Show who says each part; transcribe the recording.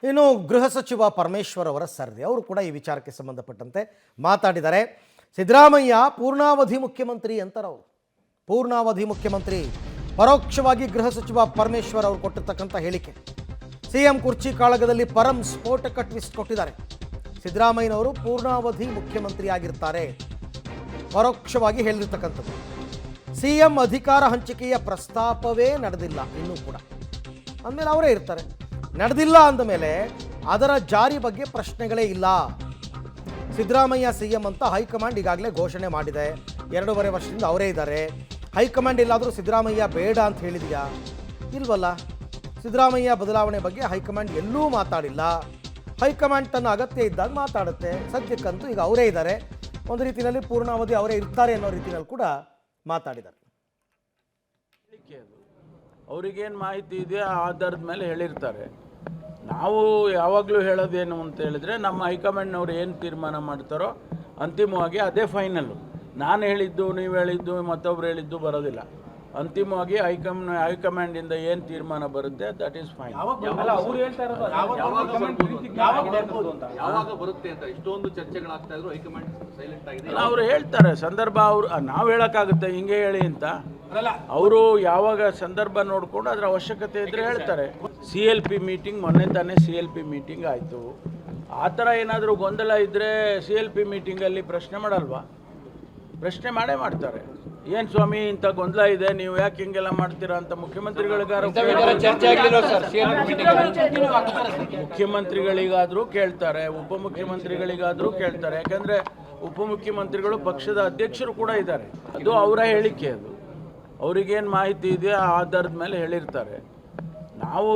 Speaker 1: ಇನ್ನು ಗೃಹ ಸಚಿವ ಪರಮೇಶ್ವರ್ ಅವರ ಸರದಿ ಅವರು ಕೂಡ ಈ ವಿಚಾರಕ್ಕೆ ಸಂಬಂಧಪಟ್ಟಂತೆ ಮಾತಾಡಿದ್ದಾರೆ. ಸಿದ್ದರಾಮಯ್ಯ ಪೂರ್ಣಾವಧಿ ಮುಖ್ಯಮಂತ್ರಿ ಅಂತಾರೆ. ಅವರು ಪೂರ್ಣಾವಧಿ ಮುಖ್ಯಮಂತ್ರಿ ಪರೋಕ್ಷವಾಗಿ ಗೃಹ ಸಚಿವ ಪರಮೇಶ್ವರ್ ಅವರು ಕೊಟ್ಟಿರ್ತಕ್ಕಂಥ ಹೇಳಿಕೆ. ಸಿಎಂ ಕುರ್ಚಿ ಕಾಳಗದಲ್ಲಿ ಪರಂ ಸ್ಫೋಟಕ ಟ್ವಿಸ್ಟ್ ಕೊಟ್ಟಿದ್ದಾರೆ. ಸಿದ್ದರಾಮಯ್ಯನವರು ಪೂರ್ಣಾವಧಿ ಮುಖ್ಯಮಂತ್ರಿ ಆಗಿರ್ತಾರೆ ಪರೋಕ್ಷವಾಗಿ ಹೇಳಿರ್ತಕ್ಕಂಥದ್ದು. ಸಿಎಂ ಅಧಿಕಾರ ಹಂಚಿಕೆಯ ಪ್ರಸ್ತಾಪವೇ ನಡೆದಿಲ್ಲ ಇನ್ನೂ ಕೂಡ, ಅಂದಮೇಲೆ ಅವರೇ ಇರ್ತಾರೆ. ನಡೆದಿಲ್ಲ ಅಂದಮೇಲೆ ಅದರ ಜಾರಿ ಬಗ್ಗೆ ಪ್ರಶ್ನೆಗಳೇ ಇಲ್ಲ. ಸಿದ್ದರಾಮಯ್ಯ ಸಿಎಂ ಅಂತ ಹೈಕಮಾಂಡ್ ಈಗಾಗಲೇ ಘೋಷಣೆ ಮಾಡಿದೆ. 2.5 ವರ್ಷದಿಂದ ಅವರೇ ಇದ್ದಾರೆ. ಹೈಕಮಾಂಡ್ ಎಲ್ಲಾದರೂ ಸಿದ್ದರಾಮಯ್ಯ ಬೇಡ ಅಂತ ಹೇಳಿದೆಯಾ? ಇಲ್ವಲ್ಲ. ಸಿದ್ದರಾಮಯ್ಯ ಬದಲಾವಣೆ ಬಗ್ಗೆ ಹೈಕಮಾಂಡ್ ಎಲ್ಲೂ ಮಾತಾಡಿಲ್ಲ. ಹೈಕಮಾಂಡ್ ತನ್ನ ಅಗತ್ಯ ಇದ್ದಾಗ ಮಾತಾಡುತ್ತೆ. ಸದ್ಯಕ್ಕಂತೂ ಈಗ ಅವರೇ ಇದ್ದಾರೆ. ಒಂದು ರೀತಿಯಲ್ಲಿ ಪೂರ್ಣಾವಧಿ ಅವರೇ ಇರ್ತಾರೆ ಅನ್ನೋ ರೀತಿಯಲ್ಲಿ ಕೂಡ ಮಾತಾಡಿದ್ದಾರೆ.
Speaker 2: ಅವ್ರಿಗೇನು ಮಾಹಿತಿ ಇದೆ ಆ ಆಧಾರದ ಮೇಲೆ ಹೇಳಿರ್ತಾರೆ. ನಾವು ಯಾವಾಗಲೂ ಹೇಳೋದೇನು ಅಂತ ಹೇಳಿದ್ರೆ, ನಮ್ಮ ಹೈಕಮಾಂಡ್ನವ್ರು ಏನು ತೀರ್ಮಾನ ಮಾಡ್ತಾರೋ ಅಂತಿಮವಾಗಿ ಅದೇ ಫೈನಲ್ಲು. ನಾನು ಹೇಳಿದ್ದು, ನೀವು ಹೇಳಿದ್ದು, ಮತ್ತೊಬ್ರು ಹೇಳಿದ್ದು ಬರೋದಿಲ್ಲ. ಅಂತಿಮವಾಗಿ ಹೈಕಮಾಂಡಿಂದ ಏನು ತೀರ್ಮಾನ ಬರುತ್ತೆ ದಟ್ ಈಸ್ ಫೈನ್. ಅವರು ಹೇಳ್ತಾರೆ ಸಂದರ್ಭ. ನಾವು ಹೇಳೋಕ್ಕಾಗುತ್ತೆ ಹಿಂಗೆ ಹೇಳಿ ಅಂತ. ಅವರು ಯಾವಾಗ ಸಂದರ್ಭ ನೋಡಿಕೊಂಡು ಅದರ ಅವಶ್ಯಕತೆ ಇದ್ದರೆ ಹೇಳ್ತಾರೆ. CLP ಮೀಟಿಂಗ್ ಮೊನ್ನೆ ತಾನೇ CLP ಮೀಟಿಂಗ್ ಆಯಿತು. ಆ ಥರ ಏನಾದರೂ ಗೊಂದಲ ಇದ್ದರೆ CLP ಮೀಟಿಂಗಲ್ಲಿ ಪ್ರಶ್ನೆ ಮಾಡಲ್ವಾ? ಪ್ರಶ್ನೆ ಮಾಡೇ ಮಾಡ್ತಾರೆ. ಏನು ಸ್ವಾಮಿ ಇಂಥ ಗೊಂದಲ ಇದೆ, ನೀವು ಯಾಕೆ ಹಿಂಗೆಲ್ಲ ಮಾಡ್ತೀರಾ ಅಂತ ಮುಖ್ಯಮಂತ್ರಿಗಳಿಗಾದರೂ ಕೇಳ್ತಾರೆ, ಉಪಮುಖ್ಯಮಂತ್ರಿಗಳಿಗಾದರೂ ಕೇಳ್ತಾರೆ. ಯಾಕಂದರೆ ಉಪಮುಖ್ಯಮಂತ್ರಿಗಳು ಪಕ್ಷದ ಅಧ್ಯಕ್ಷರು ಕೂಡ ಇದ್ದಾರೆ. ಅದು ಅವರ ಹೇಳಿಕೆ. ಅದು ಅವ್ರಿಗೇನು ಮಾಹಿತಿ ಇದೆ ಆ ಆಧಾರದ ಮೇಲೆ ಹೇಳಿರ್ತಾರೆ. ನಾವು